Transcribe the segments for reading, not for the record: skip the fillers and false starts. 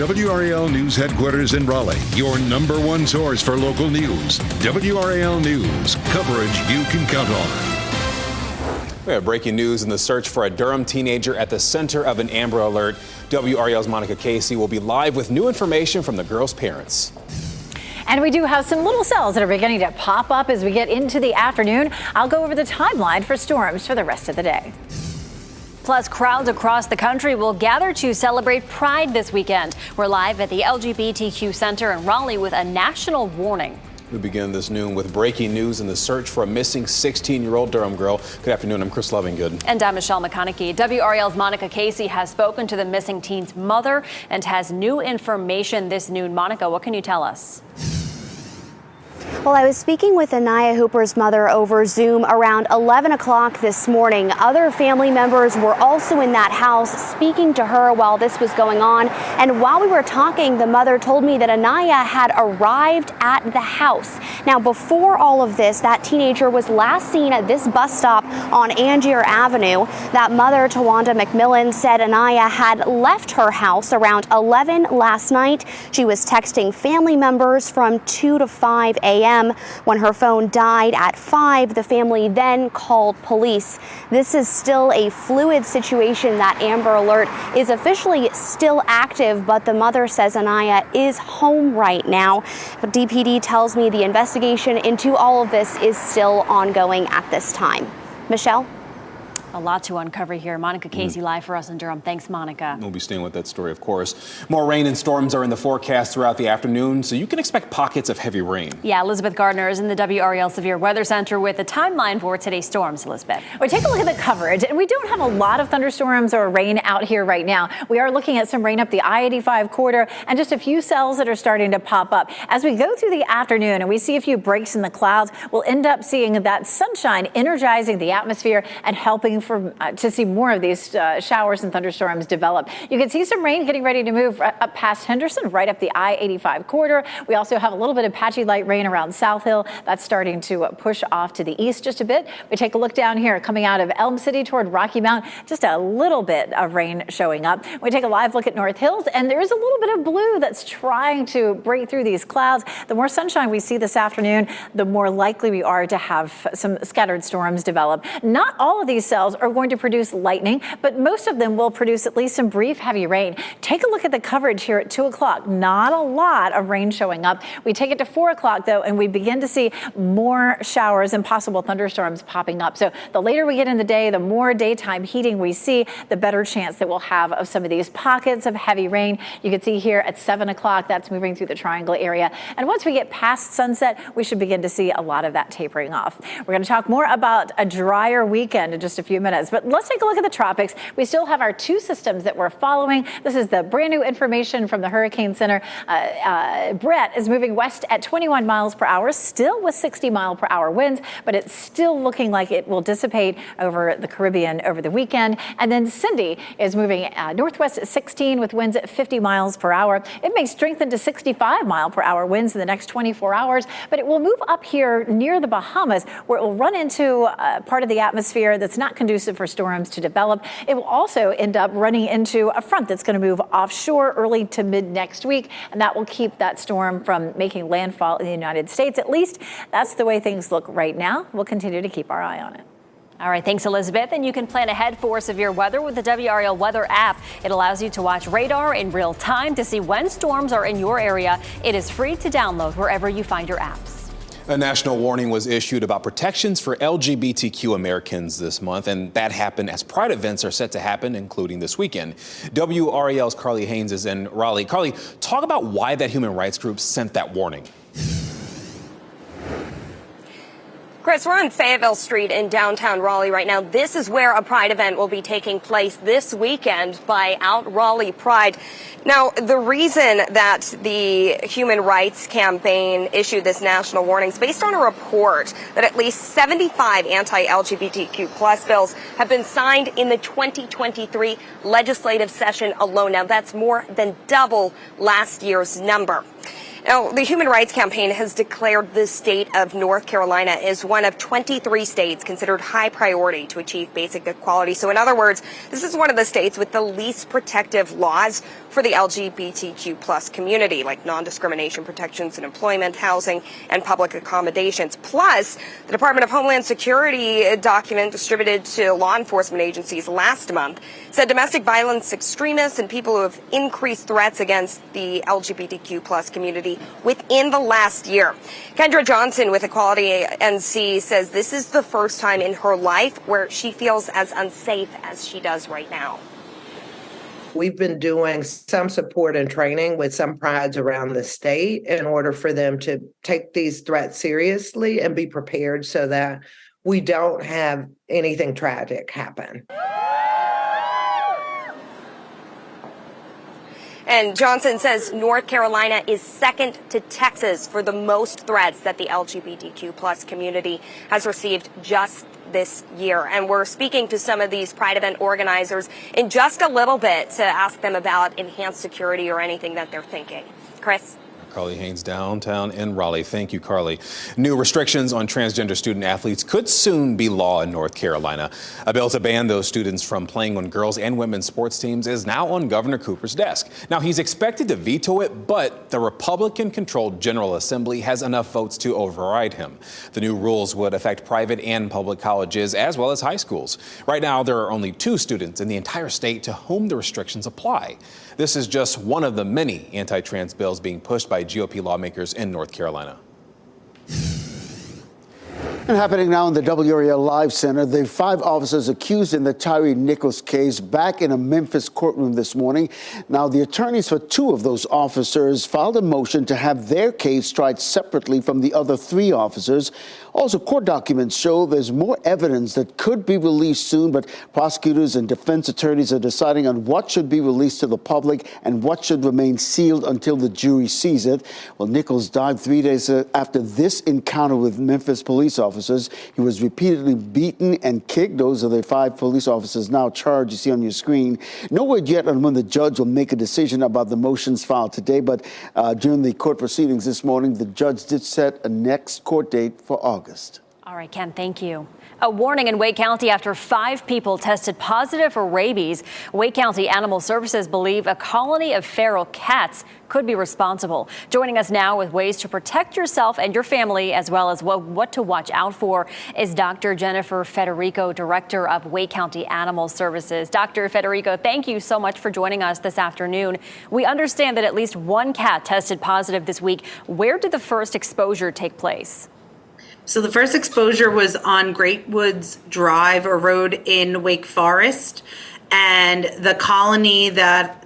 WRAL News Headquarters in Raleigh, your #1 source for local news. WRAL News, coverage you can count on. We have breaking news in the search for a Durham teenager at the center of an Amber Alert. WRAL's Monica Casey will be live with new information from the girl's parents. And we do have some little cells that are beginning to pop up as we get into the afternoon. I'll go over the timeline for storms for the rest of the day. Plus, crowds across the country will gather to celebrate Pride this weekend. We're live at the LGBTQ Center in Raleigh with a national warning. We begin this noon with breaking news in the search for a missing 16-year-old Durham girl. Good afternoon. I'm Chris Lovingood. And I'm Michelle McConaughey. WRAL's Monica Casey has spoken to the missing teen's mother and has new information this noon. Monica, what can you tell us? Well, I was speaking with Anaya Hooper's mother over Zoom around 11 o'clock this morning. Other family members were also in that house speaking to her while this was going on. And while we were talking, the mother told me that Anaya had arrived at the house. Now, before all of this, that teenager was last seen at this bus stop on Angier Avenue. That mother, Tawanda McMillan, said Anaya had left her house around 11 last night. She was texting family members from 2 to 5 a.m. When her phone died at 5, the family then called police. This is still a fluid situation. That Amber Alert is officially still active, but the mother says Anaya is home right now. But DPD tells me the investigation into all of this is still ongoing at this time. Michelle? A lot to uncover here. Monica Casey live for us in Durham. Thanks, Monica. We'll be staying with that story, of course. More rain and storms are in the forecast throughout the afternoon, so you can expect pockets of heavy rain. Yeah, Elizabeth Gardner is in the WRAL Severe Weather Center with the timeline for today's storms. Elizabeth. We take a look at the coverage, and we don't have a lot of thunderstorms or rain out here right now. We are looking at some rain up the I-85 corridor and just a few cells that are starting to pop up. As we go through the afternoon and we see a few breaks in the clouds, we'll end up seeing that sunshine energizing the atmosphere and helping to see more of these showers and thunderstorms develop. You can see some rain getting ready to move up past Henderson, right up the I-85 corridor. We also have a little bit of patchy light rain around South Hill. That's starting to push off to the east just a bit. We take a look down here coming out of Elm City toward Rocky Mount. Just a little bit of rain showing up. We take a live look at North Hills, and there is a little bit of blue that's trying to break through these clouds. The more sunshine we see this afternoon, the more likely we are to have some scattered storms develop. Not all of these cells are going to produce lightning, but most of them will produce at least some brief heavy rain. Take a look at the coverage here at 2 o'clock. Not a lot of rain showing up. We take it to 4 o'clock, though, and we begin to see more showers and possible thunderstorms popping up. So the later we get in the day, the more daytime heating we see, the better chance that we'll have of some of these pockets of heavy rain. You can see here at 7 o'clock, that's moving through the Triangle area. And once we get past sunset, we should begin to see a lot of that tapering off. We're going to talk more about a drier weekend in just a few minutes, but let's take a look at the tropics. We still have our two systems that we're following. This is the brand new information from the Hurricane Center. Brett is moving west at 21 miles per hour, still with 60-mile-per-hour winds, but it's still looking like it will dissipate over the Caribbean over the weekend. And then Cindy is moving northwest at 16 with winds at 50 miles per hour. It may strengthen to 65-mile-per-hour winds in the next 24 hours, but it will move up here near the Bahamas, where it will run into part of the atmosphere that's not conducive for storms to develop. It will also end up running into a front that's going to move offshore early to mid next week, and that will keep that storm from making landfall in the United States. At least that's the way things look right now. We'll continue to keep our eye on it. All right, thanks, Elizabeth. And you can plan ahead for severe weather with the WRAL Weather app. It allows you to watch radar in real time to see when storms are in your area. It is free to download wherever you find your apps. A national warning was issued about protections for LGBTQ Americans this month, and that happened as Pride events are set to happen, including this weekend. WRAL's Carly Haynes is in Raleigh. Carly, talk about why that human rights group sent that warning. Chris, we're on Fayetteville Street in downtown Raleigh right now. This is where a Pride event will be taking place this weekend by Out Raleigh Pride. Now, the reason that the Human Rights Campaign issued this national warning is based on a report that at least 75 anti-LGBTQ plus bills have been signed in the 2023 legislative session alone. Now, that's more than double last year's number. Now, the Human Rights Campaign has declared the state of North Carolina as one of 23 states considered high priority to achieve basic equality. So in other words, this is one of the states with the least protective laws for the LGBTQ plus community, like non-discrimination protections in employment, housing, and public accommodations. Plus, the Department of Homeland Security document distributed to law enforcement agencies last month said domestic violence extremists and people who have increased threats against the LGBTQ plus community within the last year. Kendra Johnson with Equality NC says this is the first time in her life where she feels as unsafe as she does right now. We've been doing some support and training with some prides around the state in order for them to take these threats seriously and be prepared so that we don't have anything tragic happen. And Johnson says North Carolina is second to Texas for the most threats that the LGBTQ plus community has received just this year. And we're speaking to some of these Pride event organizers in just a little bit to ask them about enhanced security or anything that they're thinking. Chris? Carly Haynes downtown in Raleigh. Thank you, Carly. New restrictions on transgender student athletes could soon be law in North Carolina. A bill to ban those students from playing on girls' and women's sports teams is now on Governor Cooper's desk. Now, he's expected to veto it, but the Republican-controlled General Assembly has enough votes to override him. The new rules would affect private and public colleges as well as high schools. Right now, there are only 2 students in the entire state to whom the restrictions apply. This is just one of the many anti-trans bills being pushed by GOP lawmakers in North Carolina. And happening now in the WRAL Live Center, the 5 officers accused in the Tyree Nichols case back in a Memphis courtroom this morning. Now, the attorneys for 2 of those officers filed a motion to have their case tried separately from the other 3 officers. Also, court documents show there's more evidence that could be released soon, but prosecutors and defense attorneys are deciding on what should be released to the public and what should remain sealed until the jury sees it. Well, Nichols died 3 days after this encounter with Memphis police officers. He was repeatedly beaten and kicked. Those are the 5 police officers now charged, you see on your screen. No word yet on when the judge will make a decision about the motions filed today, but during the court proceedings this morning, the judge did set a next court date for August. All right, Ken, thank you. A warning in Wake County after 5 people tested positive for rabies. Wake County Animal Services believe a colony of feral cats could be responsible. Joining us now with ways to protect yourself and your family, as well as what to watch out for, is Dr. Jennifer Federico, Director of Wake County Animal Services. Dr. Federico, thank you so much for joining us this afternoon. We understand that at least 1 cat tested positive this week. Where did the first exposure take place? So the first exposure was on Great Woods Drive or Road in Wake Forest. And the colony that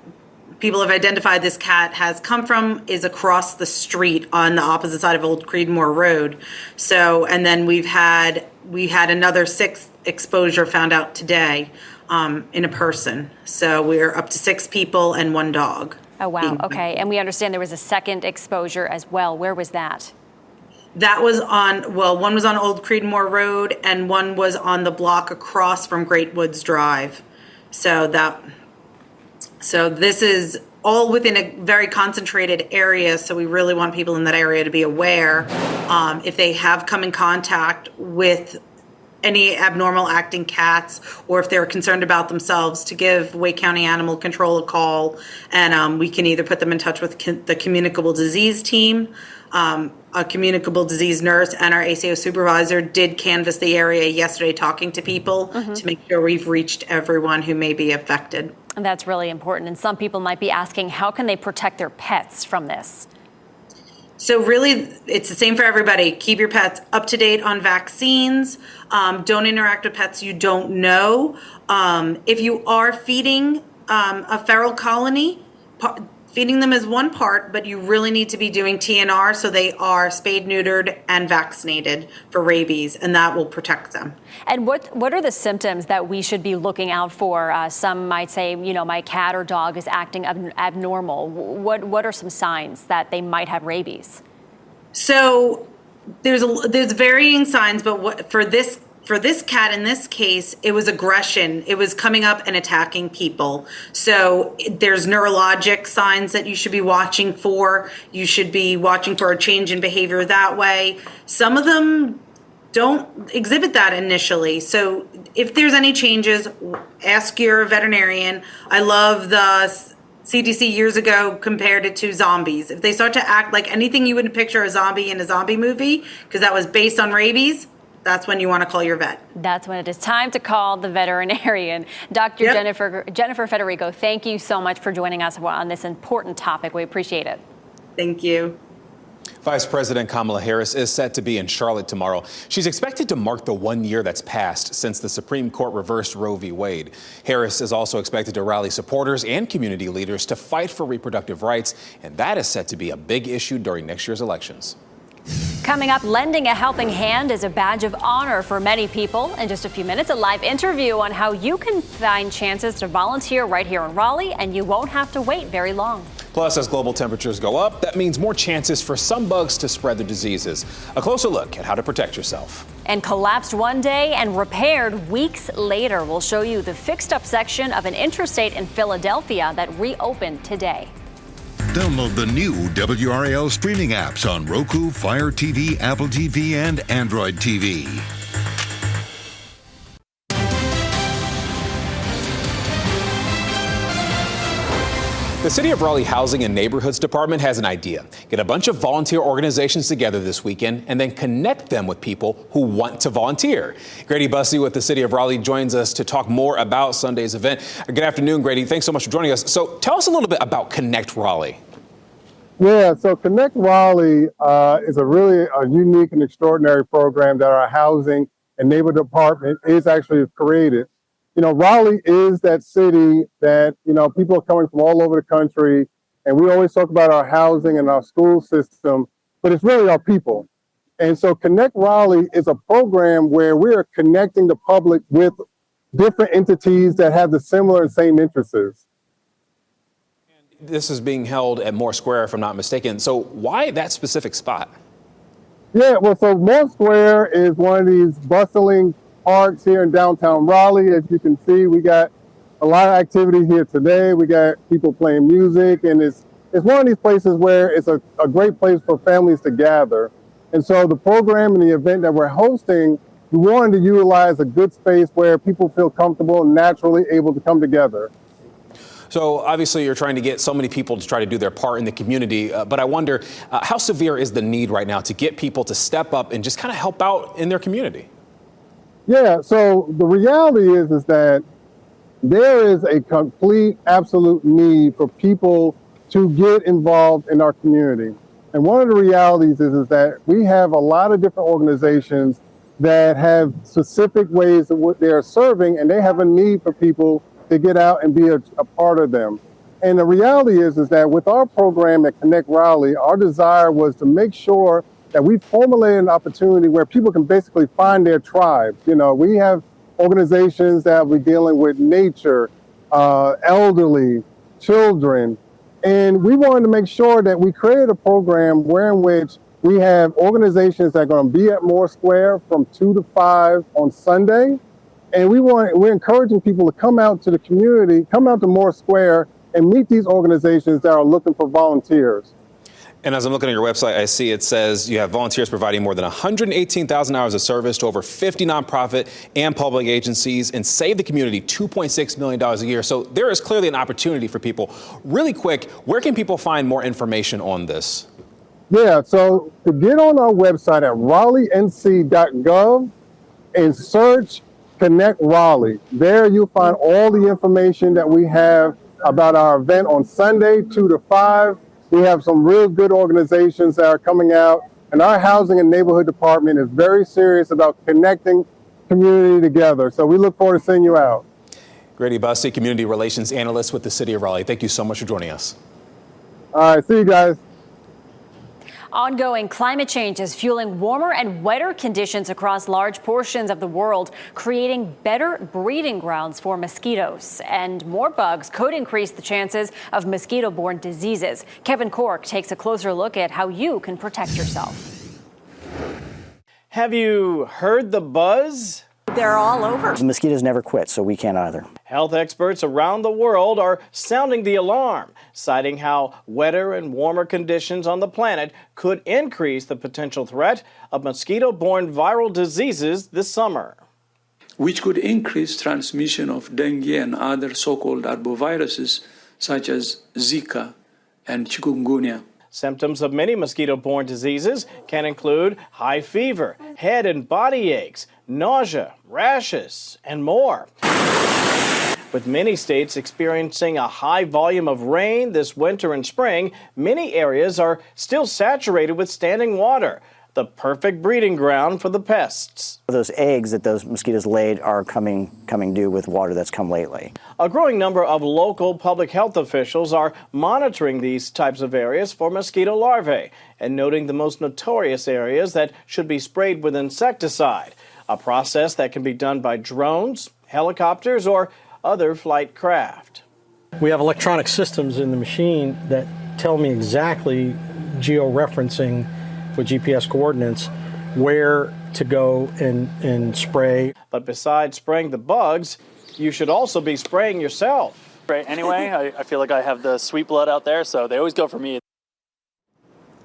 people have identified this cat has come from is across the street on the opposite side of Old Creedmoor Road. So, and then we had another 6 exposure found out today in a person. So we're up to 6 people and 1 dog. Oh, wow. Okay. And we understand there was a second exposure as well. Where was that? That was one was on Old Creedmoor Road and 1 was on the block across from Great Woods Drive. So this is all within a very concentrated area. So we really want people in that area to be aware if they have come in contact with any abnormal acting cats, or if they're concerned about themselves, to give Wake County Animal Control a call, and we can either put them in touch with the communicable disease team. A communicable disease nurse and our ACO supervisor did canvass the area yesterday, talking to people to make sure we've reached everyone who may be affected. And that's really important. And some people might be asking, how can they protect their pets from this? So really, it's the same for everybody. Keep your pets up to date on vaccines. Don't interact with pets you don't know. If you are feeding a feral colony, feeding them is one part, but you really need to be doing TNR so they are spayed, neutered, and vaccinated for rabies, and that will protect them. And what are the symptoms that we should be looking out for? Some might say, my cat or dog is acting abnormal. What are some signs that they might have rabies? So there's varying signs, but for this cat, in this case, it was aggression. It was coming up and attacking people. So there's neurologic signs that you should be watching for. You should be watching for a change in behavior that way. Some of them don't exhibit that initially. So if there's any changes, ask your veterinarian. I love the CDC years ago compared it to zombies. If they start to act like anything you would picture a zombie in a zombie movie, because that was based on rabies, that's when you want to call your vet. That's when it is time to call the veterinarian. Dr. Jennifer Federico, thank you so much for joining us on this important topic. We appreciate it. Thank you. Vice President Kamala Harris is set to be in Charlotte tomorrow. She's expected to mark the 1 year that's passed since the Supreme Court reversed Roe v. Wade. Harris is also expected to rally supporters and community leaders to fight for reproductive rights, and that is set to be a big issue during next year's elections. Coming up, lending a helping hand is a badge of honor for many people. In just a few minutes, a live interview on how you can find chances to volunteer right here in Raleigh, and you won't have to wait very long. Plus, as global temperatures go up, that means more chances for some bugs to spread their diseases. A closer look at how to protect yourself. And collapsed one day and repaired weeks later. We'll show you the fixed up section of an interstate in Philadelphia that reopened today. Download the new WRAL streaming apps on Roku, Fire TV, Apple TV, and Android TV. The City of Raleigh Housing and Neighborhoods Department has an idea. Get a bunch of volunteer organizations together this weekend and then connect them with people who want to volunteer. Grady Bussey with the City of Raleigh joins us to talk more about Sunday's event. Good afternoon, Grady. Thanks so much for joining us. So tell us a little bit about Connect Raleigh. Yeah, so Connect Raleigh is a really unique and extraordinary program that our housing and neighborhood department is actually created. You know, Raleigh is that city that, you know, people are coming from all over the country, and we always talk about our housing and our school system, but it's really our people. And so Connect Raleigh is a program where we are connecting the public with different entities that have the similar and same interests. This is being held at Moore Square, if I'm not mistaken. So why that specific spot? Yeah, well, so Moore Square is one of these bustling parks here in downtown Raleigh. As you can see, we got a lot of activity here today. We got people playing music, and it's one of these places where it's a great place for families to gather. And so the program and the event that we're hosting, we wanted to utilize a good space where people feel comfortable and naturally able to come together. So obviously you're trying to get so many people to try to do their part in the community, but I wonder how severe is the need right now to get people to step up and just kind of help out in their community? Yeah, so the reality is that there is a complete, absolute need for people to get involved in our community. And one of the realities is that we have a lot of different organizations that have specific ways of what they are serving, and they have a need for people to get out and be a part of them. And the reality is that with our program at Connect Raleigh, our desire was to make sure that we formulated an opportunity where people can basically find their tribe. You know, we have organizations that we're dealing with nature, elderly, children, and we wanted to make sure that we created a program where in which we have organizations that are going to be at Moore Square from 2 to 5 on Sunday. And we're encouraging people to come out to the community, come out to Moore Square and meet these organizations that are looking for volunteers. And as I'm looking at your website, I see it says you have volunteers providing more than 118,000 hours of service to over 50 nonprofit and public agencies and save the community $2.6 million a year. So there is clearly an opportunity for people. Really quick, where can people find more information on this? Yeah, so to get on our website at raleighNC.gov and search Connect Raleigh. There you'll find all the information that we have about our event on Sunday, 2 to 5. We have some real good organizations that are coming out, and our housing and neighborhood department is very serious about connecting community together. So we look forward to seeing you out. Grady Bussey, Community Relations Analyst with the City of Raleigh. Thank you so much for joining us. All right, see you guys. Ongoing climate change is fueling warmer and wetter conditions across large portions of the world, creating better breeding grounds for mosquitoes. And more bugs could increase the chances of mosquito-borne diseases. Kevin Cork takes a closer look at how you can protect yourself. Have you heard the buzz? They're all over. The mosquitoes never quit, so we can't either. Health experts around the world are sounding the alarm, citing how wetter and warmer conditions on the planet could increase the potential threat of mosquito-borne viral diseases this summer. Which could increase transmission of dengue and other so-called arboviruses such as Zika and chikungunya. Symptoms of many mosquito-borne diseases can include high fever, head and body aches, nausea, rashes, and more. With many states experiencing a high volume of rain this winter and spring, many areas are still saturated with standing water, the perfect breeding ground for the pests. Those eggs that those mosquitoes laid are coming due with water that's come lately. A growing number of local public health officials are monitoring these types of areas for mosquito larvae and noting the most notorious areas that should be sprayed with insecticide, a process that can be done by drones, helicopters, or other flight craft. We have electronic systems in the machine that tell me exactly, georeferencing with GPS coordinates, where to go and spray. But besides spraying the bugs, you should also be spraying yourself. Right, anyway, I feel like I have the sweet blood out there, so they always go for me.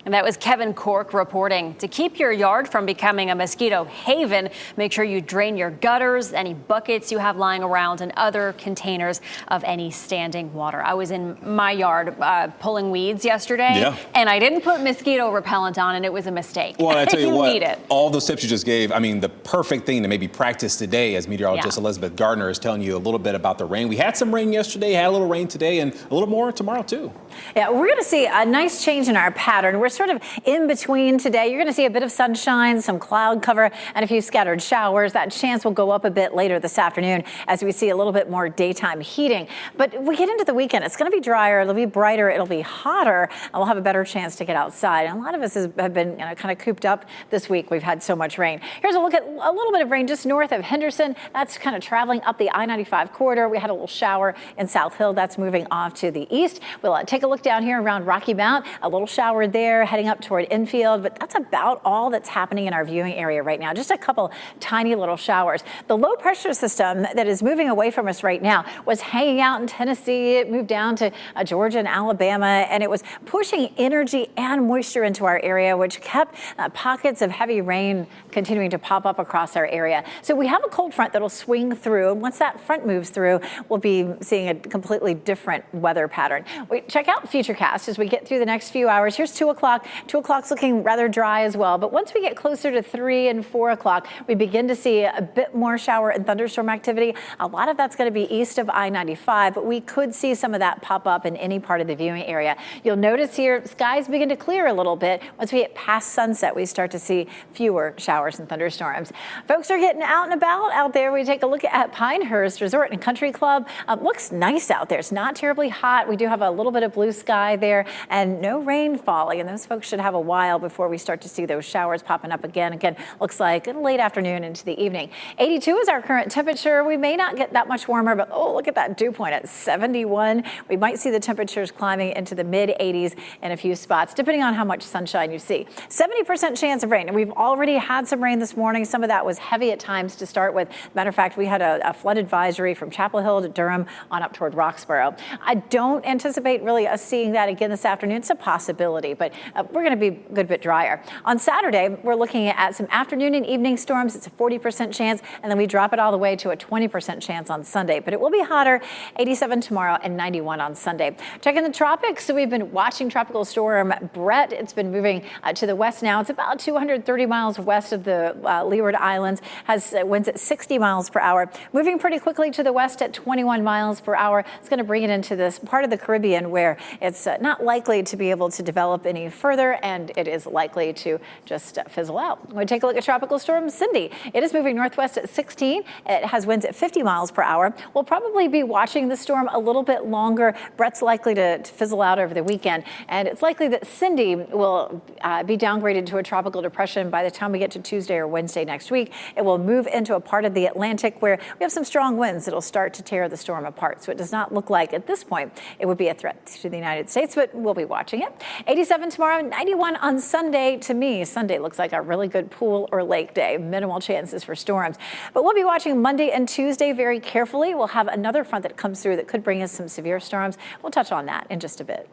And that was Kevin Cork reporting. To keep your yard from becoming a mosquito haven, make sure you drain your gutters, any buckets you have lying around, and other containers of any standing water. I was in my yard pulling weeds yesterday, and I didn't put mosquito repellent on, and it was a mistake. Well, I tell you what, need it. all those tips you just gave, I mean, the perfect thing to maybe practice today, as meteorologist Elizabeth Gardner is telling you a little bit about the rain. We had some rain yesterday, had a little rain today, and a little more tomorrow, too. Yeah, we're going to see a nice change in our pattern. We're sort of in between today. You're going to see a bit of sunshine, some cloud cover, and a few scattered showers. That chance will go up a bit later this afternoon as we see a little bit more daytime heating. But we get into the weekend, it's going to be drier, it'll be brighter, it'll be hotter, and we'll have a better chance to get outside. And a lot of us have been kind of cooped up this week. We've had so much rain. Here's a look at a little bit of rain just north of Henderson. That's kind of traveling up the I-95 corridor. We had a little shower in South Hill. That's moving off to the east. We'll take a look down here around Rocky Mount. A little shower there heading up toward infield, but that's about all that's happening in our viewing area right now. Just a couple tiny little showers. The low pressure system that is moving away from us right now was hanging out in Tennessee. It moved down to Georgia and Alabama, and it was pushing energy and moisture into our area, which kept pockets of heavy rain continuing to pop up across our area. So we have a cold front that'll swing through, and once that front moves through, we'll be seeing a completely different weather pattern. We check out Futurecast as we get through the next few hours. Here's 2 o'clock. 2 o'clock's looking rather dry as well, but once we get closer to 3 and 4 o'clock, we begin to see a bit more shower and thunderstorm activity. A lot of that's going to be east of I-95, but we could see some of that pop up in any part of the viewing area. You'll notice here skies begin to clear a little bit. Once we get past sunset, we start to see fewer showers and thunderstorms. Folks are getting out and about out there. We take a look at Pinehurst Resort and Country Club. Looks nice out there. It's not terribly hot. We do have a little bit of blue sky there and no rain falling, and those folks should have a while before we start to see those showers popping up again. Again, looks like late afternoon into the evening. 82 is our current temperature. We may not get that much warmer, but oh, look at that dew point at 71. We might see the temperatures climbing into the mid 80s in a few spots, depending on how much sunshine you see. 70% chance of rain, and we've already had some rain this morning. Some of that was heavy at times to start with. Matter of fact, we had a flood advisory from Chapel Hill to Durham on up toward Roxborough. I don't anticipate really us seeing that again this afternoon. It's a possibility, but we're going to be a good bit drier. On Saturday, we're looking at some afternoon and evening storms. It's a 40% chance, and then we drop it all the way to a 20% chance on Sunday. But it will be hotter, 87 tomorrow and 91 on Sunday. Checking the tropics. So we've been watching Tropical Storm Brett. It's been moving to the west now. It's about 230 miles west of the Leeward Islands. Has winds at 60 miles per hour. Moving pretty quickly to the west at 21 miles per hour. It's going to bring it into this part of the Caribbean where it's not likely to be able to develop any further, and it is likely to just fizzle out. When we take a look at Tropical Storm Cindy, it is moving northwest at 16. It has winds at 50 miles per hour. We'll probably be watching the storm a little bit longer. Brett's likely to fizzle out over the weekend, and it's likely that Cindy will be downgraded to a tropical depression by the time we get to Tuesday or Wednesday next week. It will move into a part of the Atlantic where we have some strong winds that'll start to tear the storm apart. So it does not look like at this point it would be a threat to the United States, but we'll be watching it. 87 tomorrow, 91 on Sunday. To me, Sunday looks like a really good pool or lake day. Minimal chances for storms. But we'll be watching Monday and Tuesday very carefully. We'll have another front that comes through that could bring us some severe storms. We'll touch on that in just a bit.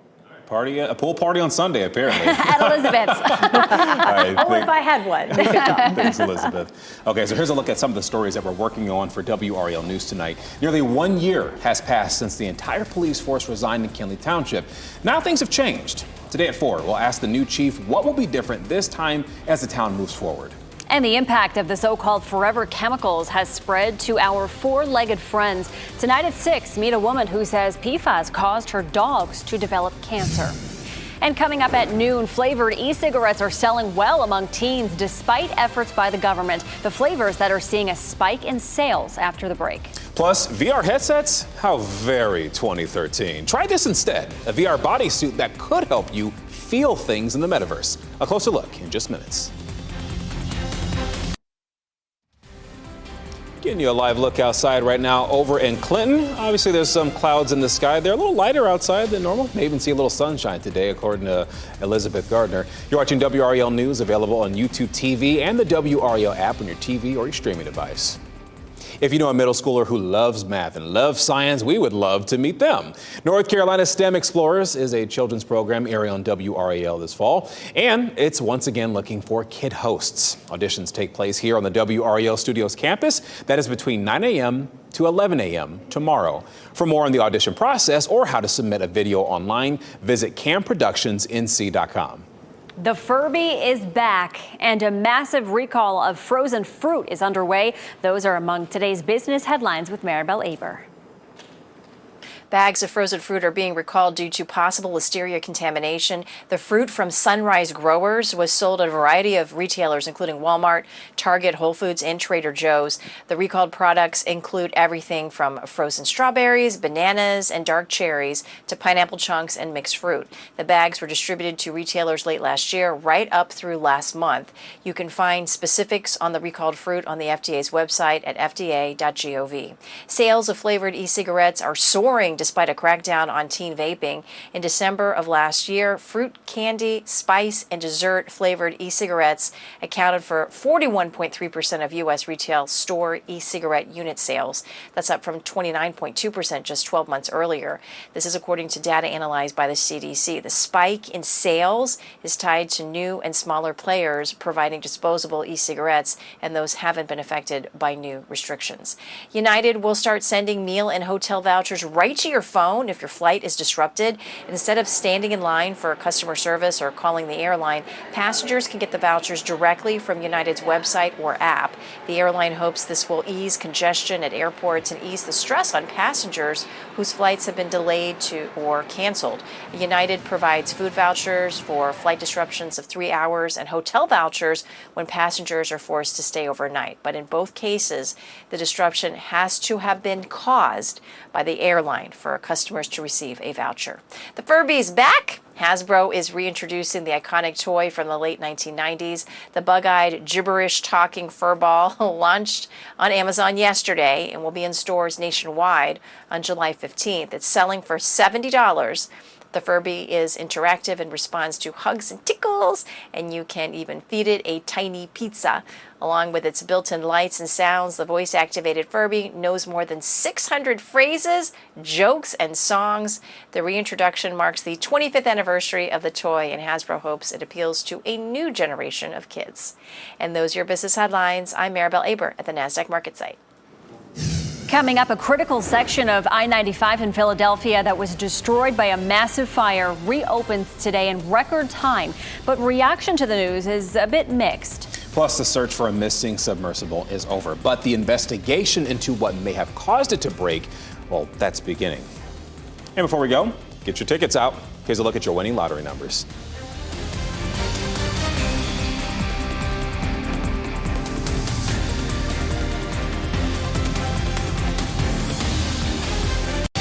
A pool party on Sunday, apparently. At Elizabeth's. If I had one. Thanks, Elizabeth. Okay, so here's a look at some of the stories that we're working on for WRAL News tonight. Nearly 1 year has passed since the entire police force resigned in Kinley Township. Now things have changed. Today at 4, we'll ask the new chief what will be different this time as the town moves forward. And the impact of the so-called forever chemicals has spread to our four-legged friends. Tonight at 6, meet a woman who says PFAS caused her dogs to develop cancer. And coming up at noon, flavored e-cigarettes are selling well among teens despite efforts by the government. The flavors that are seeing a spike in sales after the break. Plus, VR headsets? How very 2013. Try this instead, a VR bodysuit that could help you feel things in the metaverse. A closer look in just minutes. Getting you a live look outside right now over in Clinton. Obviously, there's some clouds in the sky. They're a little lighter outside than normal. May even see a little sunshine today, according to Elizabeth Gardner. You're watching WRAL News, available on YouTube TV and the WRAL app on your TV or your streaming device. If you know a middle schooler who loves math and loves science, we would love to meet them. North Carolina STEM Explorers is a children's program airing on WRAL this fall, and it's once again looking for kid hosts. Auditions take place here on the WRAL Studios campus. That is between 9 a.m. to 11 a.m. tomorrow. For more on the audition process or how to submit a video online, visit camproductionsnc.com. The Furby is back, and a massive recall of frozen fruit is underway. Those are among today's business headlines with Maribel Aber. Bags of frozen fruit are being recalled due to possible listeria contamination. The fruit from Sunrise Growers was sold at a variety of retailers, including Walmart, Target, Whole Foods, and Trader Joe's. The recalled products include everything from frozen strawberries, bananas, and dark cherries to pineapple chunks and mixed fruit. The bags were distributed to retailers late last year, right up through last month. You can find specifics on the recalled fruit on the FDA's website at fda.gov. Sales of flavored e-cigarettes are soaring despite a crackdown on teen vaping. In December of last year, fruit, candy, spice, and dessert flavored e-cigarettes accounted for 41.3% of U.S. retail store e-cigarette unit sales. That's up from 29.2% just 12 months earlier. This is according to data analyzed by the CDC. The spike in sales is tied to new and smaller players providing disposable e-cigarettes, and those haven't been affected by new restrictions. United will start sending meal and hotel vouchers right to your phone if your flight is disrupted. Instead of standing in line for customer service or calling the airline, passengers can get the vouchers directly from United's website or app. The airline hopes this will ease congestion at airports and ease the stress on passengers whose flights have been delayed or canceled. United provides food vouchers for flight disruptions of 3 hours and hotel vouchers when passengers are forced to stay overnight. But in both cases, the disruption has to have been caused by the airline for customers to receive a voucher. The Furby's back. Hasbro is reintroducing the iconic toy from the late 1990s. The bug-eyed, gibberish-talking fur ball launched on Amazon yesterday and will be in stores nationwide on July 15th. It's selling for $70. The Furby is interactive and responds to hugs and tickles, and you can even feed it a tiny pizza. Along with its built-in lights and sounds, the voice-activated Furby knows more than 600 phrases, jokes, and songs. The reintroduction marks the 25th anniversary of the toy, and Hasbro hopes it appeals to a new generation of kids. And those are your business headlines. I'm Maribel Aber at the NASDAQ Market Site. Coming up, a critical section of I-95 in Philadelphia that was destroyed by a massive fire reopens today in record time. But reaction to the news is a bit mixed. Plus, the search for a missing submersible is over. But the investigation into what may have caused it to break, well, that's beginning. And before we go, get your tickets out. Here's a look at your winning lottery numbers.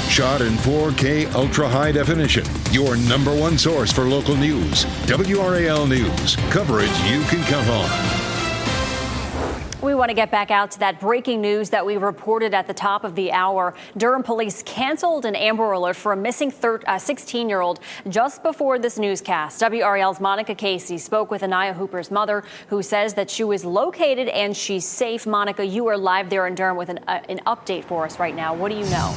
Shot in 4K ultra high definition. Your number one source for local news. WRAL News. Coverage you can count on. We want to get back out to that breaking news that we reported at the top of the hour. Durham police canceled an Amber Alert for a missing 16-year-old just before this newscast. WRAL's Monica Casey spoke with Anaya Hooper's mother, who says that she was located and she's safe. Monica, you are live there in Durham with an update for us right now. What do you know?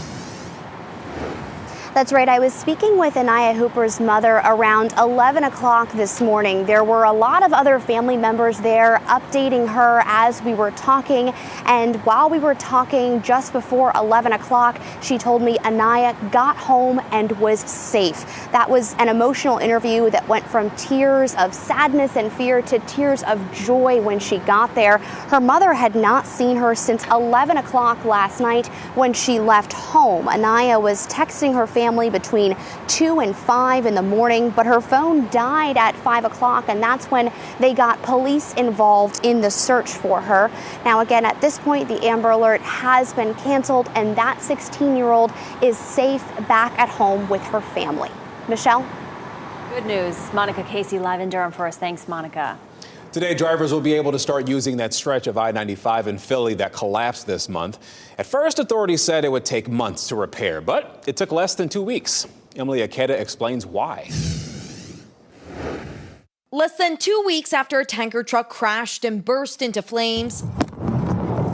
That's right. I was speaking with Anaya Hooper's mother around 11 o'clock this morning. There were a lot of other family members there updating her as we were talking. And while we were talking just before 11 o'clock, she told me Anaya got home and was safe. That was an emotional interview that went from tears of sadness and fear to tears of joy when she got there. Her mother had not seen her since 11 o'clock last night when she left home. Anaya was texting her family between 2 and 5 in the morning, but her phone died at 5 o'clock, and that's when they got police involved in the search for her. Now, again, at this point, the Amber Alert has been canceled, and that 16-year-old is safe back at home with her family. Michelle? Good news. Monica Casey live in Durham for us. Thanks, Monica. Today, drivers will be able to start using that stretch of I-95 in Philly that collapsed this month. At first, authorities said it would take months to repair, but it took less than 2 weeks. Emily Akeda explains why. Less than 2 weeks after a tanker truck crashed and burst into flames,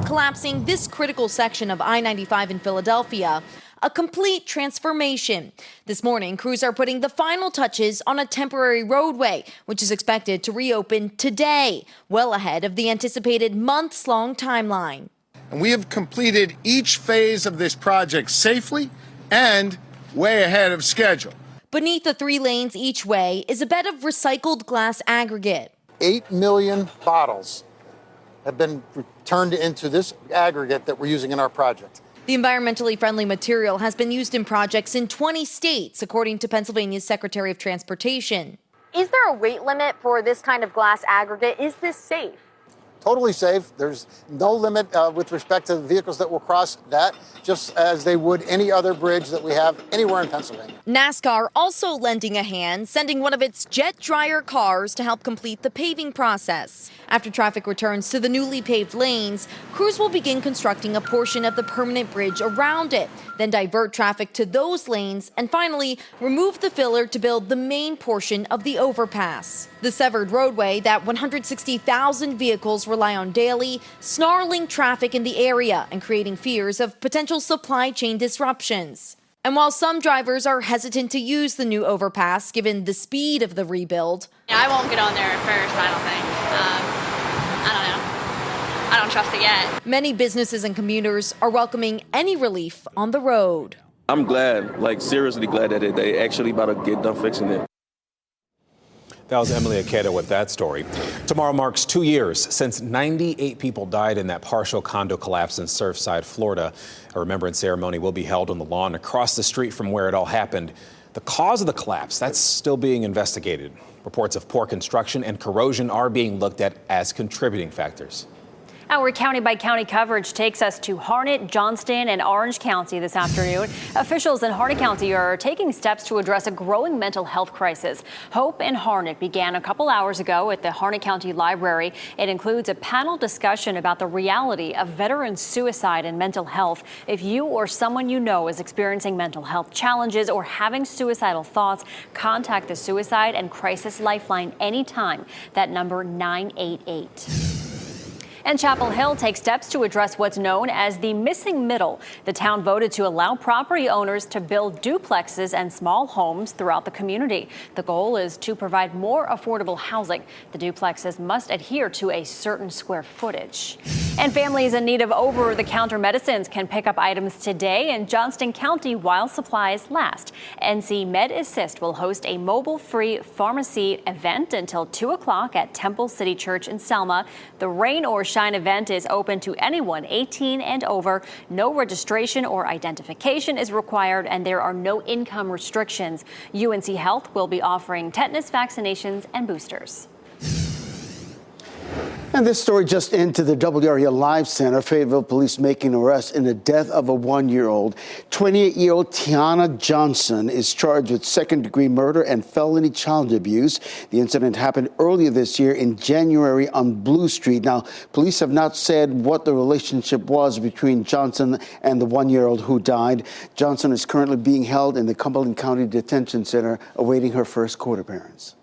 collapsing this critical section of I-95 in Philadelphia, a complete transformation. This morning, crews are putting the final touches on a temporary roadway, which is expected to reopen today, well ahead of the anticipated months-long timeline. And we have completed each phase of this project safely and way ahead of schedule. Beneath the 3 lanes each way is a bed of recycled glass aggregate. 8 million bottles have been turned into this aggregate that we're using in our project. The environmentally friendly material has been used in projects in 20 states, according to Pennsylvania's Secretary of Transportation. Is there a weight limit for this kind of glass aggregate? Is this safe? Totally safe. There's no limit with respect to vehicles that will cross that, just as they would any other bridge that we have anywhere in Pennsylvania. NASCAR also lending a hand, sending one of its jet dryer cars to help complete the paving process. After traffic returns to the newly paved lanes, crews will begin constructing a portion of the permanent bridge around it, then divert traffic to those lanes, and finally remove the filler to build the main portion of the overpass. The severed roadway that 160,000 vehicles rely on daily, snarling traffic in the area and creating fears of potential supply chain disruptions. And while some drivers are hesitant to use the new overpass given the speed of the rebuild, I won't get on there at first, I don't think. I don't know. I don't trust it yet. Many businesses and commuters are welcoming any relief on the road. I'm glad, like seriously glad that they actually about to get done fixing it. That was Emily Akeda with that story. Tomorrow marks 2 years since 98 people died in that partial condo collapse in Surfside, Florida. A remembrance ceremony will be held on the lawn across the street from where it all happened. The cause of the collapse, that's still being investigated. Reports of poor construction and corrosion are being looked at as contributing factors. Our county-by-county coverage takes us to Harnett, Johnston, and Orange County this afternoon. Officials in Harnett County are taking steps to address a growing mental health crisis. Hope in Harnett began a couple hours ago at the Harnett County Library. It includes a panel discussion about the reality of veteran suicide and mental health. If you or someone you know is experiencing mental health challenges or having suicidal thoughts, contact the Suicide and Crisis Lifeline anytime. That number 988. And Chapel Hill takes steps to address what's known as the missing middle. The town voted to allow property owners to build duplexes and small homes throughout the community. The goal is to provide more affordable housing. The duplexes must adhere to a certain square footage. And families in need of over-the-counter medicines can pick up items today in Johnston County while supplies last. NC Med Assist will host a mobile-free pharmacy event until 2 o'clock at Temple City Church in Selma. The Rain or Shine event is open to anyone 18 and over. No registration or identification is required, and there are no income restrictions. UNC Health will be offering tetanus vaccinations and boosters. And this story just into the WRAL Live Center. Fayetteville police making an arrest in the death of a 1-year-old. 28-year-old Tiana Johnson is charged with second-degree murder and felony child abuse. The incident happened earlier this year in January on Blue Street. Now, police have not said what the relationship was between Johnson and the 1-year-old who died. Johnson is currently being held in the Cumberland County Detention Center awaiting her first court appearance.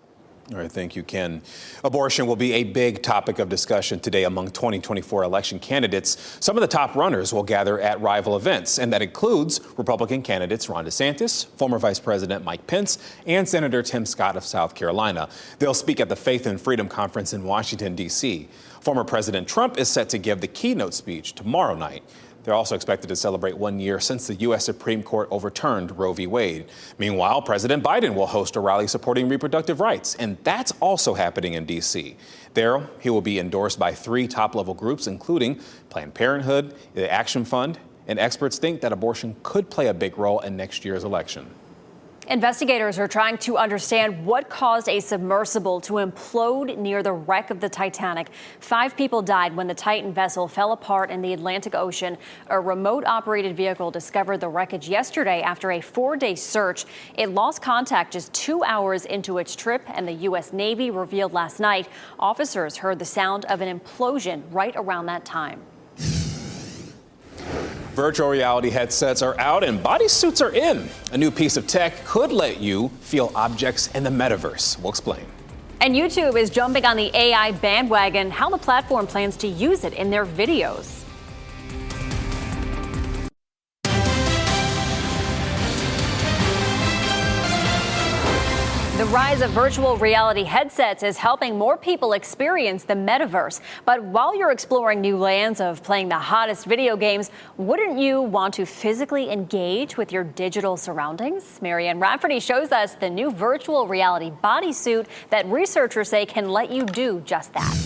All right, thank you, Ken. Abortion will be a big topic of discussion today among 2024 election candidates. Some of the top runners will gather at rival events, and that includes Republican candidates Ron DeSantis, former Vice President Mike Pence, and Senator Tim Scott of South Carolina. They'll speak at the Faith and Freedom Conference in Washington, D.C. Former President Trump is set to give the keynote speech tomorrow night. They're also expected to celebrate 1 year since the U.S. Supreme Court overturned Roe v. Wade. Meanwhile, President Biden will host a rally supporting reproductive rights, and that's also happening in D.C. There, he will be endorsed by 3 top-level groups, including Planned Parenthood, the Action Fund, and experts think that abortion could play a big role in next year's election. Investigators are trying to understand what caused a submersible to implode near the wreck of the Titanic. 5 people died when the Titan vessel fell apart in the Atlantic Ocean. A remote-operated vehicle discovered the wreckage yesterday after a 4-day search. It lost contact just 2 hours into its trip, and the U.S. Navy revealed last night officers heard the sound of an implosion right around that time. Virtual reality headsets are out and bodysuits are in. A new piece of tech could let you feel objects in the metaverse. We'll explain. And YouTube is jumping on the AI bandwagon, how the platform plans to use it in their videos. The rise of virtual reality headsets is helping more people experience the metaverse. But while you're exploring new lands of playing the hottest video games, wouldn't you want to physically engage with your digital surroundings? Marianne Rafferty shows us the new virtual reality bodysuit that researchers say can let you do just that.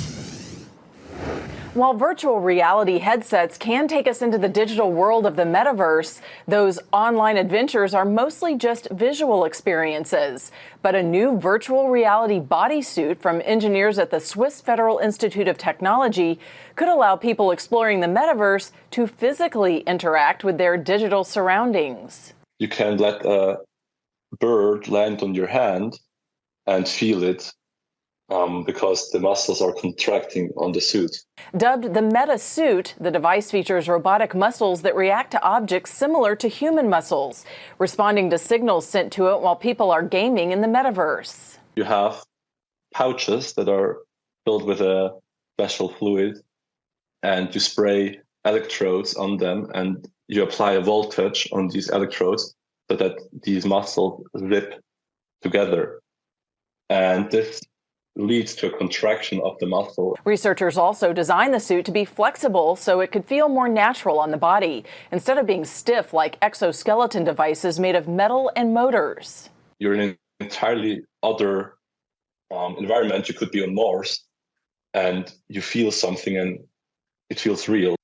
While virtual reality headsets can take us into the digital world of the metaverse, those online adventures are mostly just visual experiences. But a new virtual reality bodysuit from engineers at the Swiss Federal Institute of Technology could allow people exploring the metaverse to physically interact with their digital surroundings. You can let a bird land on your hand and feel it. Because the muscles are contracting on the suit. Dubbed the Meta Suit, the device features robotic muscles that react to objects similar to human muscles, responding to signals sent to it while people are gaming in the metaverse. You have pouches that are filled with a special fluid, and you spray electrodes on them, and you apply a voltage on these electrodes so that these muscles zip together. And this leads to a contraction of the muscle. Researchers also designed the suit to be flexible so it could feel more natural on the body, instead of being stiff like exoskeleton devices made of metal and motors. You're in an entirely other environment. You could be on Mars, and you feel something, and it feels real.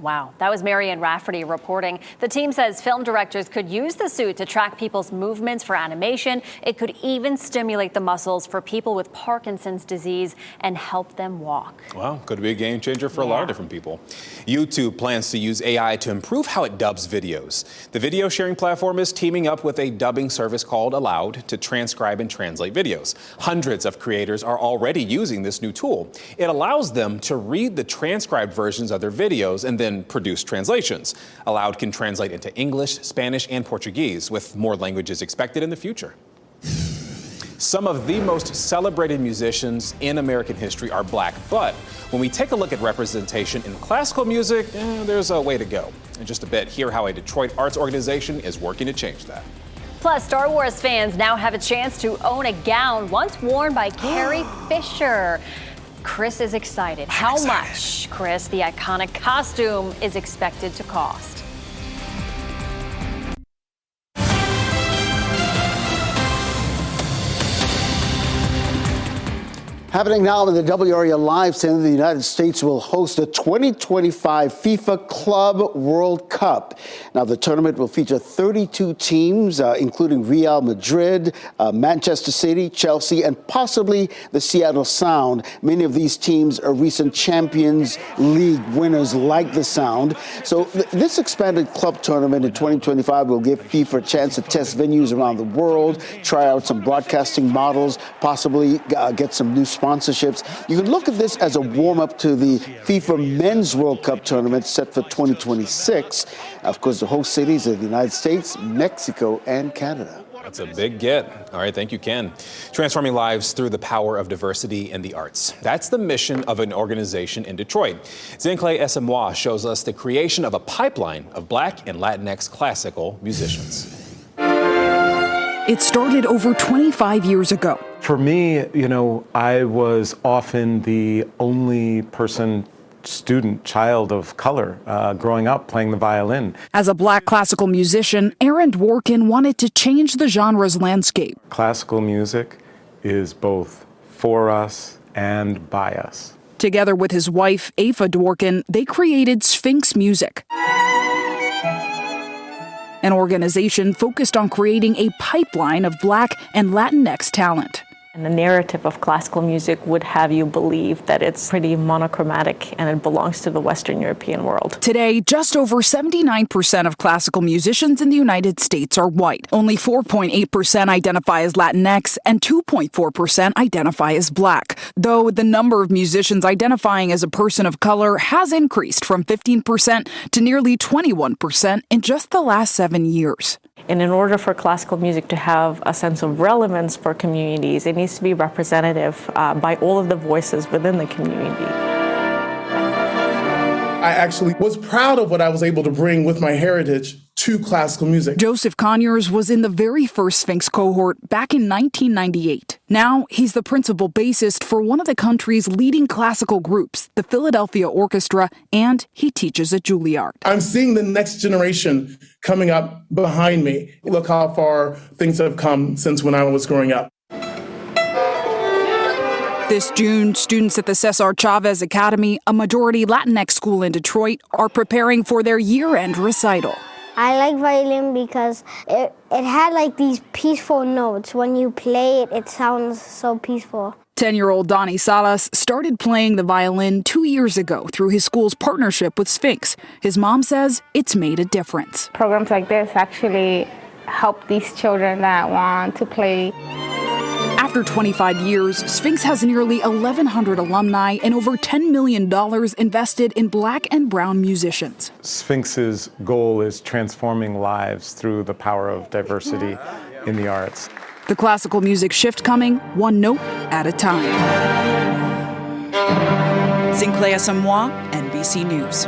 Wow, that was Marianne Rafferty reporting. The team says film directors could use the suit to track people's movements for animation. It could even stimulate the muscles for people with Parkinson's disease and help them walk. Well, could be a game changer for a lot of different people. YouTube plans to use AI to improve how it dubs videos. The video sharing platform is teaming up with a dubbing service called Aloud to transcribe and translate videos. Hundreds of creators are already using this new tool. It allows them to read the transcribed versions of their videos and then produce translations. Aloud can translate into English, Spanish, and Portuguese, with more languages expected in the future. Some of the most celebrated musicians in American history are black, but when we take a look at representation in classical music, there's a way to go. In just a bit, hear how a Detroit arts organization is working to change that. Plus, Star Wars fans now have a chance to own a gown once worn by Carrie Fisher. Chris is excited. How much, Chris, the iconic costume is expected to cost? Happening now in the WRAL Live Center, the United States will host the 2025 FIFA Club World Cup. Now, the tournament will feature 32 teams, including Real Madrid, Manchester City, Chelsea, and possibly the Seattle Sound. Many of these teams are recent Champions League winners like the Sound. So this expanded club tournament in 2025 will give FIFA a chance to test venues around the world, try out some broadcasting models, possibly get some new sponsorships. You can look at this as a warm-up to the FIFA Men's World Cup tournament set for 2026. Of course, the host cities are the United States, Mexico, and Canada. That's a big get. All right, thank you, Ken. Transforming lives through the power of diversity in the arts. That's the mission of an organization in Detroit. Zincle Esamoah shows us the creation of a pipeline of Black and Latinx classical musicians. It started over 25 years ago. For me, I was often the only child of color growing up playing the violin. As a Black classical musician, Aaron Dworkin wanted to change the genre's landscape. Classical music is both for us and by us. Together with his wife, Afa Dworkin, they created Sphinx Music, an organization focused on creating a pipeline of Black and Latinx talent. And the narrative of classical music would have you believe that it's pretty monochromatic and it belongs to the Western European world. Today, just over 79% of classical musicians in the United States are white. Only 4.8% identify as Latinx and 2.4% identify as Black. Though the number of musicians identifying as a person of color has increased from 15% to nearly 21% in just the last 7 years. And in order for classical music to have a sense of relevance for communities, it needs to be representative by all of the voices within the community. I actually was proud of what I was able to bring with my heritage to classical music. Joseph Conyers was in the very first Sphinx cohort back in 1998. Now he's the principal bassist for one of the country's leading classical groups, the Philadelphia Orchestra, and he teaches at Juilliard. I'm seeing the next generation coming up behind me. Look how far things have come since when I was growing up. This June, students at the Cesar Chavez Academy, a majority Latinx school in Detroit, are preparing for their year-end recital. I like violin because it had like these peaceful notes. When you play it, it sounds so peaceful. 10-year-old Donnie Salas started playing the violin 2 years ago through his school's partnership with Sphinx. His mom says it's made a difference. Programs like this actually help these children that want to play. After 25 years, Sphinx has nearly 1,100 alumni and over $10 million invested in Black and brown musicians. Sphinx's goal is transforming lives through the power of diversity in the arts. The classical music shift coming one note at a time. Zincle Esamoah, NBC News.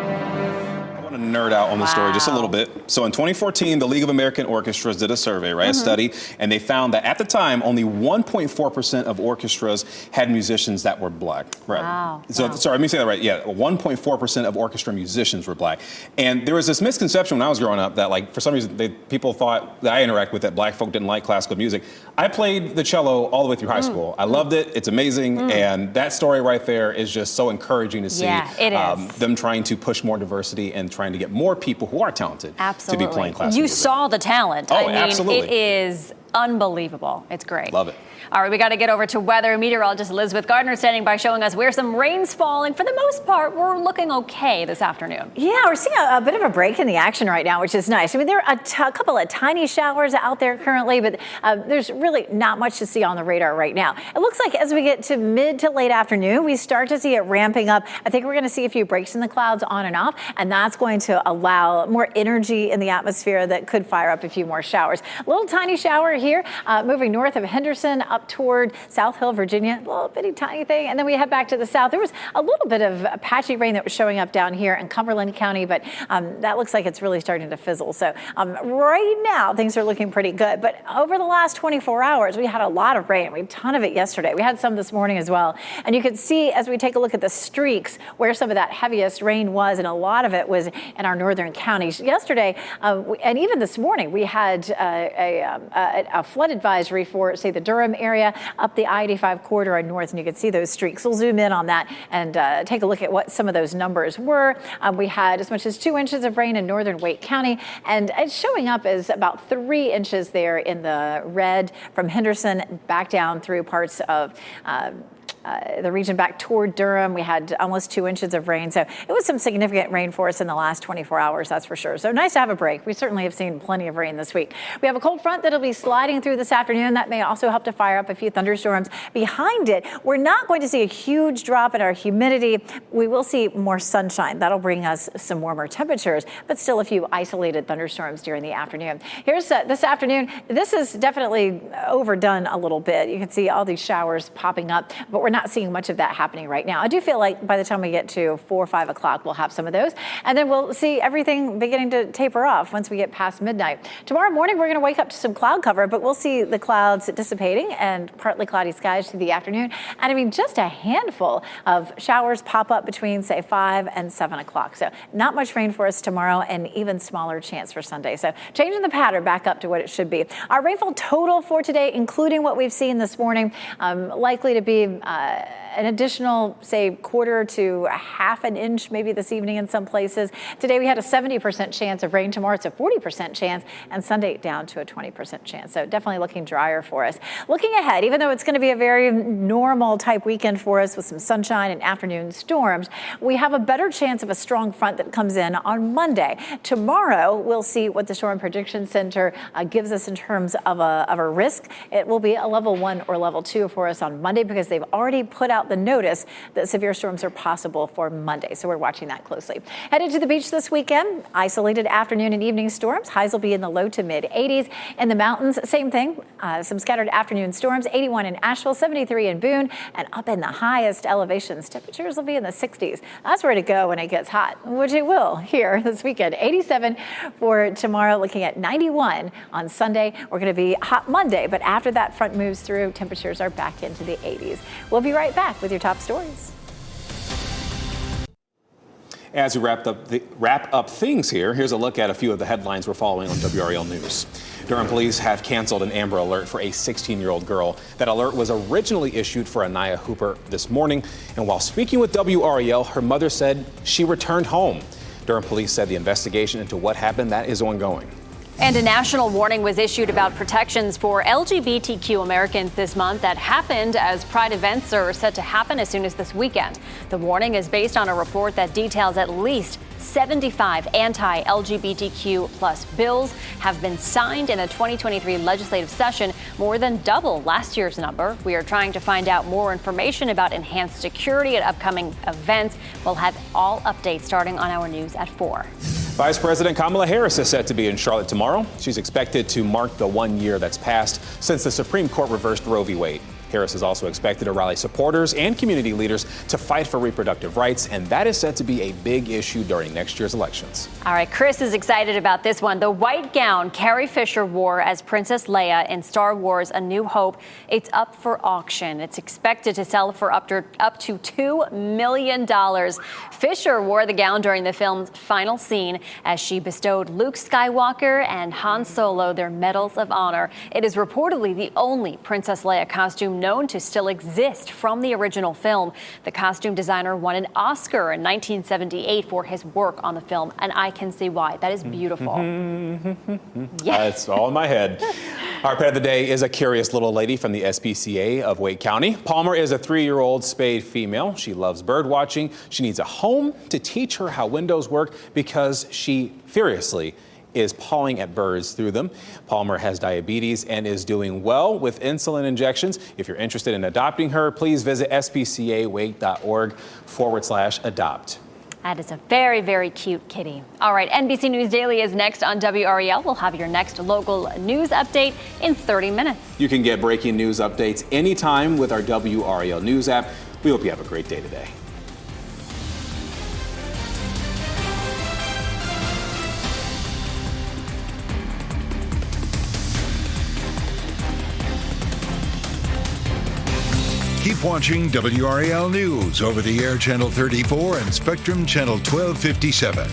Nerd out on the story just a little bit. So in 2014, the League of American Orchestras did a survey, right? A study, and they found that at the time, only 1.4% of orchestras had musicians that were Black. Right. Wow. So, sorry, let me say that right. Yeah, 1.4% of orchestra musicians were Black. And there was this misconception when I was growing up that, like, for some reason, people thought that I interact with that Black folk didn't like classical music. I played the cello all the way through high school. I loved it. It's amazing. And that story right there is just so encouraging to see. Yeah, it is. Them trying to push more diversity and trying to get more people who are talented to be playing classical You music. saw the talent. Oh, I mean, absolutely. It is unbelievable. It's great. Love it. All right, we got to get over to weather. Meteorologist Elizabeth Gardner standing by showing us where some rain's falling. For the most part, we're looking okay this afternoon. Yeah, we're seeing a bit of a break in the action right now, which is nice. I mean, there are a couple of tiny showers out there currently, but there's really not much to see on the radar right now. It looks like as we get to mid to late afternoon, we start to see it ramping up. I think we're going to see a few breaks in the clouds on and off, and that's going to allow more energy in the atmosphere that could fire up a few more showers. A little tiny shower here, moving north of Henderson up toward South Hill, Virginia, a little bitty tiny thing. And then we head back to the south. There was a little bit of patchy rain that was showing up down here in Cumberland County, but that looks like it's really starting to fizzle. So right now, things are looking pretty good. But over the last 24 hours, we had a lot of rain. We had a ton of it yesterday. We had some this morning as well. And you can see as we take a look at the streaks where some of that heaviest rain was, and a lot of it was in our northern counties. Yesterday, and even this morning, we had a flood advisory for, say, the Durham area, up the I-85 corridor north, and you can see those streaks. We'll zoom in on that and take a look at what some of those numbers were. We had as much as 2 inches of rain in northern Wake County, and it's showing up as about 3 inches there in the red from Henderson back down through parts of the region back toward Durham. We had almost 2 inches of rain. So it was some significant rain for us in the last 24 hours, that's for sure. So nice to have a break. We certainly have seen plenty of rain this week. We have a cold front that'll be sliding through this afternoon. That may also help to fire up a few thunderstorms behind it. We're not going to see a huge drop in our humidity. We will see more sunshine. That'll bring us some warmer temperatures, but still a few isolated thunderstorms during the afternoon. Here's this afternoon. This is definitely overdone a little bit. You can see all these showers popping up, but we're not seeing much of that happening right now. I do feel like by the time we get to 4 or 5 o'clock, we'll have some of those, and then we'll see everything beginning to taper off once we get past midnight. Tomorrow morning, we're going to wake up to some cloud cover, but we'll see the clouds dissipating and partly cloudy skies through the afternoon. And I mean, just a handful of showers pop up between, say, 5 and 7 o'clock. So not much rain for us tomorrow, and even smaller chance for Sunday. So changing the pattern back up to what it should be. Our rainfall total for today, including what we've seen this morning, likely to be an additional, say, 1/4 to 1/2 an inch maybe this evening in some places. Today we had a 70% chance of rain. Tomorrow it's a 40% chance, and Sunday down to a 20% chance. So definitely looking drier for us. Looking ahead, even though it's going to be a very normal type weekend for us with some sunshine and afternoon storms, we have a better chance of a strong front that comes in on Monday. Tomorrow we'll see what the Storm Prediction Center gives us in terms of a risk. It will be a level 1 or level 2 for us on Monday because they've already put out the notice that severe storms are possible for Monday. So we're watching that closely. Headed to the beach this weekend, isolated afternoon and evening storms. Highs will be in the low to mid 80s. In the mountains, same thing. Some scattered afternoon storms, 81 in Asheville, 73 in Boone, and up in the highest elevations, temperatures will be in the 60s. That's where to go when it gets hot, which it will here this weekend. 87 for tomorrow, looking at 91 on Sunday. We're going to be hot Monday, but after that front moves through, temperatures are back into the 80s. We'll be right back with your top stories. As we wrap up things here, here's a look at a few of the headlines we're following on WRAL News. Durham police have canceled an Amber Alert for a 16-year-old girl. That alert was originally issued for Anaya Hooper this morning, and while speaking with WRAL, her mother said she returned home. Durham police said the investigation into what happened, that is ongoing. And a national warning was issued about protections for LGBTQ Americans this month that happened as Pride events are set to happen as soon as this weekend. The warning is based on a report that details at least 75 anti-LGBTQ plus bills have been signed in the 2023 legislative session, more than double last year's number. We are trying to find out more information about enhanced security at upcoming events. We'll have all updates starting on our news at 4. Vice President Kamala Harris is set to be in Charlotte tomorrow. She's expected to mark the 1 year that's passed since the Supreme Court reversed Roe v. Wade. Harris is also expected to rally supporters and community leaders to fight for reproductive rights, and that is set to be a big issue during next year's elections. All right, Chris is excited about this one. The white gown Carrie Fisher wore as Princess Leia in Star Wars A New Hope, it's up for auction. It's expected to sell for up to $2 million. Fisher wore the gown during the film's final scene as she bestowed Luke Skywalker and Han Solo their Medals of Honor. It is reportedly the only Princess Leia costume known to still exist from the original film. The costume designer won an Oscar in 1978 for his work on the film, and I can see why. That is beautiful. Yeah. It's all in my head. Our pet of the day is a curious little lady from the SPCA of Wake County. Palmer is a 3-year-old spayed female. She loves bird watching. She needs a home to teach her how windows work because she furiously is pawing at birds through them. Palmer has diabetes and is doing well with insulin injections. If you're interested in adopting her, please visit spcawake.org/adopt. That is a very, very cute kitty. All right, NBC News Daily is next on WRAL. We'll have your next local news update in 30 minutes. You can get breaking news updates anytime with our WRAL News app. We hope you have a great day today. Keep watching WRAL News over the air Channel 34 and Spectrum Channel 1257.